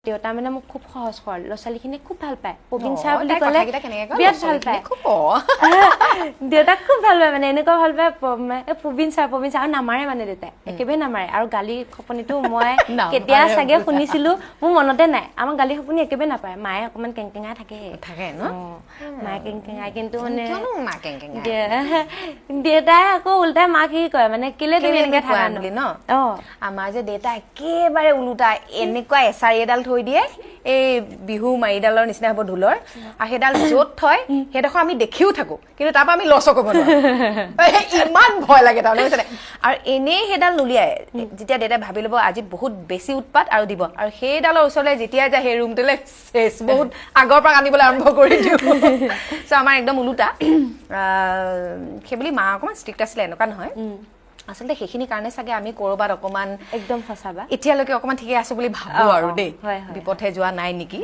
দেউতা মানে মোক খুব সহজ সৰল ল'ছালীখিনি খুব ভাল পায় প্ৰবীণ ছাৰ বুলি ক'লে বিৰাট ভাল পায় দেউতাক খুব ভাল পায় মানে এনেকুৱা ভাল পায় প্ৰবীণ ছাৰ আৰু নামাৰে মানে দেউতাই একেবাৰে নামাৰে আৰু গালি খপনিটো মই কেতিয়া চাগে শুনিছিলো মোৰ মনতে নাই আমাৰ গালি খপনি একেবাৰে নাপায় মায়ে অকমান কেংকেঙাই থাকে ন মায়ে কেংকেঙাই কিন্তু মানে কেংকেঙাই দেউতাই আকৌ উল্টাই মাক কি কয় মানে কেলে তুমি এনেকে থাকা বুলি ন আমাৰ যে দেউতা একেবাৰে ওলোটা এনেকুৱা এছাৰি এডাল থৈ দিয়ে এই বিহু মাৰিডালৰ নিচিনা হ'ব ঢোলৰ আৰু সেইডাল য'ত থয় সেইডোখৰ আমি দেখিও থাকো কিন্তু তাৰপৰা আমি লছ কৰিব নোৱাৰো ইমান ভয় লাগে তাৰমানে বুজিছানে আৰু এনেই সেইডাল নুলিয়াই যেতিয়া দেউতাই ভাবি ল'ব আজি বহুত বেছি উৎপাত আৰু দিব আৰু সেইডালৰ ওচৰলৈ যেতিয়া যায় সেই ৰুমটোলৈ চেচ বহুত আগৰ পৰা আনিবলৈ আৰম্ভ কৰি দিওঁ চ' আমাৰ একদম ওলোটা সেইবুলি মা অকণমান ষ্ট্ৰিক্ট আছিলে এনেকুৱা নহয় আচলতে সেইখিনি কাৰণে চাগে আমি কৰবাত অকমান একদম সঁচাবা এতিয়ালৈকে অকমান ঠিকে আছো বুলি ভাবো আৰু দেই বিপথে যোৱা নাই নেকি